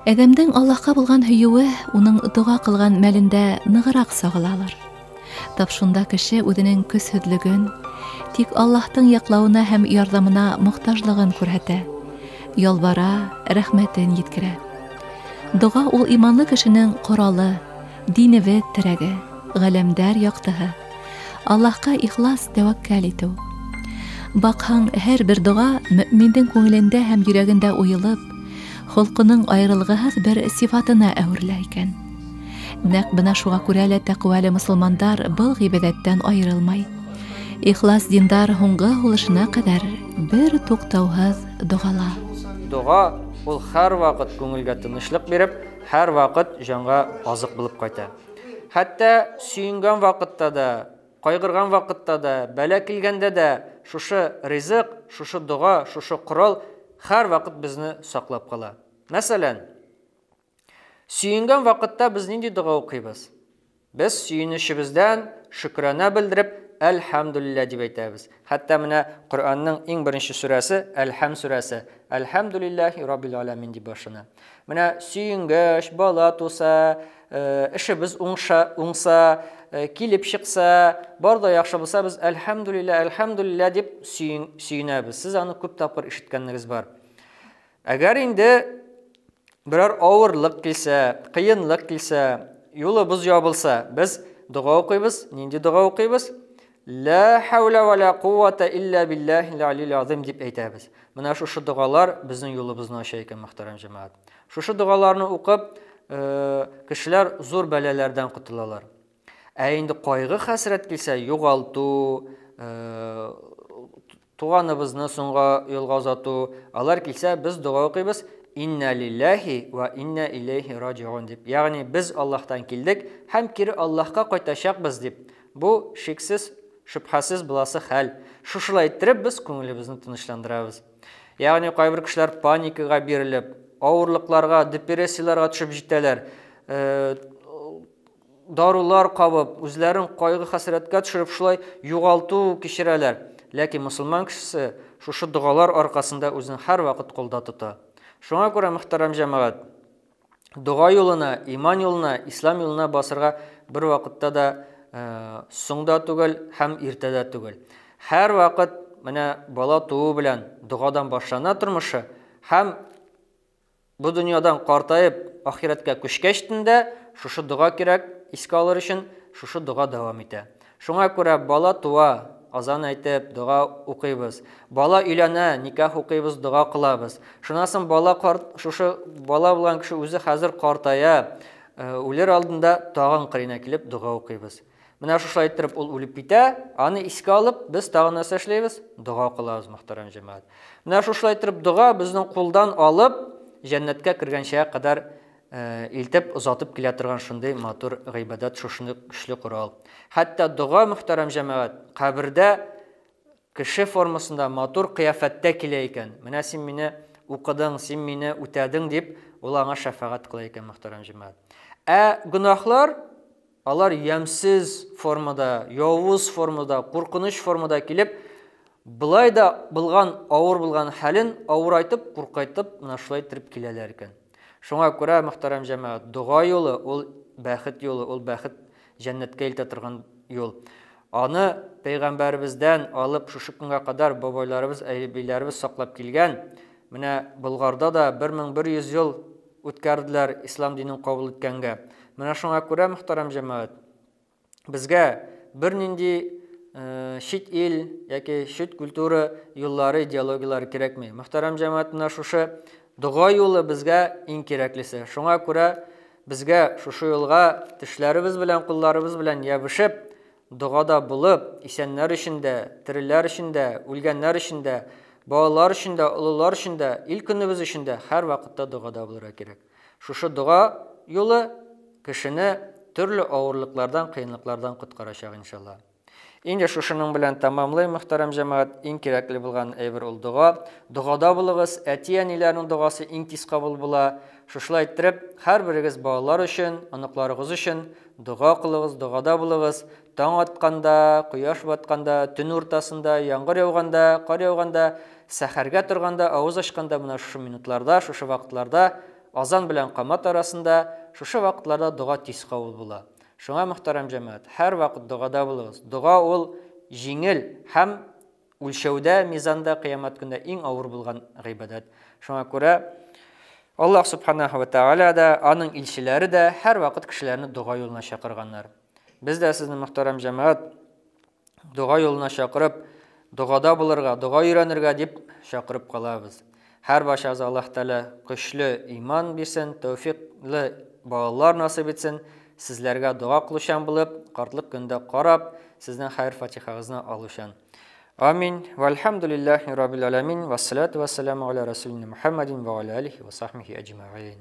Әдәмдең Аллаһка булган һөюе уның дуа кылган мәлендә ныгырак сагылалар. Тап шунда кеше үзенең көсһезлеген, тик Аллаһтың яклауына һәм ярдәменә мохтаҗлыгын күрһәтә, ялбара, рәхмәтен җиткерә. Дуа ул иманлы кешенең коралы, диневе терәге, галәмдәр яктыһы. Аллаһка ихлас тәвәккәл итү. Бакһаң, һәр бер дуа мөэминдең күңелендә һәм йөрәгендә уелып, холкының аерылгыһыз бер сифатына әверелә икән. Нәкъ бына шуңа күрә лә тәкъвәле мөселмандар был гыйбадәттән аерылмай. Ихлас диндар һуңгы һулышына кадәр бер туктаусыз дугала. Дуа ул һәр вакыт күңелгә тынычлык биреп, һәр вакыт җанга азык булып кайта. Хәтта сөенгән вакытта да, кайгырган вакытта да, бәла килгәндә дә шушы ризык, шушы дуа, шушы корал һәр вакыт безне саклап кала. Мәсәлән, сөенгән вакытта без нинди дуа укыйбыз? Без сөенешебездән шөкранә белдереп, әлхәмдүлилләh дип әйтәбез. Хәтта менә Коръәннең иң беренче сүрәсе Әлхәм сүрәсе. Әлхәмдүлилләһи раббил аламин дип башлана. Менә сөенгәч, бала туса, эшебез уңса, килеп чыкса, барда яхшы булса, без әлхәмдүлилләh дип сөенәбез. Сез аны күп тапкыр ишеткәнегез бар. Әгәр инде берәр авырлык килсә, кыенлык килсә, юлыбыз ябылса, без дуа укыйбыз. Нинди дуа укыйбыз? Ла хаула ва ла куввата илля биллахил алил азим дип әйтәбез. Менә шушы дуалар безнең юлыбызны ача икән, мөхтәрәм җәмәгать. Шушы дуаларны укып, кешеләр зур бәлаләрдән котылалар. Ә инде кайгы хәсрәт килсә, югалту, туганыбызны соңга юлга узату, алар килсә, без дуа укыйбыз. Инна лиллаһи ва инна илейһи раҗиун дип. Ягъни без Аллаһтан килдек һәм кире Аллаһка кайтачакбыз дип. Бу шиксез, шөбһәсез буласы хәл. Шушылай иттереп без күңелебезне тынычландырабыз. Ягъни кайбер кешеләр паникага бирелеп, авырлыкларга, депрессияларга төшеп җитәләр. Дарулар кабып, үзләрен кайгы хәсрәткә төшереп шулай югалту кичерәләр. Ләкин мусулман кешесе шушы дуалар аркасында үзен һәр вакыт кулда тота. Шуңа күрә, мөхтәрәм җәмәгать, дуа юлына, иман юлына, ислам юлына басырга бер вакытта да соңда түгел һәм иртәдә түгел. Һәр вакыт менә бала туу белән дуадан башлана тормышы һәм бу дөньядан картайып ахиратка күчкәчтендә шушы дуа кирәк, искә алыр өчен шушы дуа дәвам итә. Шуңа күрә бала туа, азан әйтеп дуа укыйбыз. Бала өйләнә, никах укыйбыз, дуа кылабыз. Шуннан шушы бала булган кеше үзе хәзер картая, үлер алдында тагын кырына килеп дуа укыйбыз. Менә шулай итеп ул үлеп китә, аны искә алып, без тагын нәрсә эшләйбез? Дуа кылабыз, мөхтәрәм җәмәгать. Менә шулай итеп дуа безнең кулдан алып, җәннәткә кергәнчә кадәр илтеп узатып килә торган шундый матур гыйбадат, шушындый көчле корал. Хәтта дуа, мөхтәрәм җәмәгать, кабердә кеше формасында матур кыяфәттә килә икән. Менә син мине укыдың, син мине үтәдең дип, ул аңа шәфагать кыла икән, мөхтәрәм җәмәгать. Гөнаһлар алар ямсыз формада, явыз формада, куркыныч формада килеп, булай да булган, авыр булган хәлен авырайтып, куркайтып, менә шулай итеп киләләр икән. Шуңа күрә, мөхтәрәм җәмәгать, дуа юлы ул бәхет юлы, ул бәхет җәннәткә илтә торган юл. Аны пәйгамбәребездән алып шушы көнгә кадәр бабайларыбыз, әйбиләребез саклап килгән. Менә Болгарда да 1100 ел үткәрделәр ислам динен кабул иткәнгә. Менә шуңа күрә, мөхтәрәм җәмәгать, безгә бернинди шит ил яки шит культура юллары, идеологиялары кирәкми. Мөхтәрәм җәмәгать, менә шушы дуа юлы безгә иң кирәклесе. Шуңа күрә безгә шушы юлга тешләребез белән, кулларыбыз белән ябышып, дуада булып, исәннәр өчен дә, тереләр өчен дә, үлгәннәр өчен дә, балалар өчен дә, олылар өчен дә, ил көнебез өчен дә һәр вакытта дуада булырга кирәк. Шушы дуа юлы кешене төрле авырлыклардан, кыенлыклардан коткарачак иншалла. Инде шушының белән тамамлый, мөхтәрәм җәмәгать, иң кирәкле булган әйбер ул дуа. Дуада булыгыз, әти-әниләрнең дуасы иң тиз кабул була. Шушылай итеп, һәр берегез балалар өчен, аныкларыгыз өчен дуа кылыгыз, дуада булыгыз. Таң атканда, кояш батканда, төн уртасында, яңгыр яуганда, кар яуганда, сәхәргә торганда, авыз ачканда, менә шушы минутларда, шушы вакытларда азан белән камат арасында шушы вакытларда дуга тиз кабул була. Шуңа мөхтәрәм җәмәгать, һәр вакыт дугада булыгыз. Дуга ул җиңел һәм үлчәүдә, мизанда кыямат көндә иң авыр булган гыйбадат. Шуңа күрә Аллаһ субханаһу ва тааля да, аның илчеләре дә һәр вакыт кешеләрне дуга юлына чакырганнар. Без дә сезне мөхтәрәм җәмәгать дуга юлына чакырып, дугада булырга, дуга өйрәнергә дип чакырып калабыз. Һәр барчагызга Аллаһ Тәгалә көчле иман бирсен, тәүфиклы балалар насыйп итсен, сезләргә дуга кылучан булып, картлык көндә карап, сезнең хәйр фатихагызны алучан. Амин. Вальхамдулиллахи раббил аламин. Вассалату вассаламу аля расулина Мухаммадин ва аля алихи ва сахбихи аҗмаин.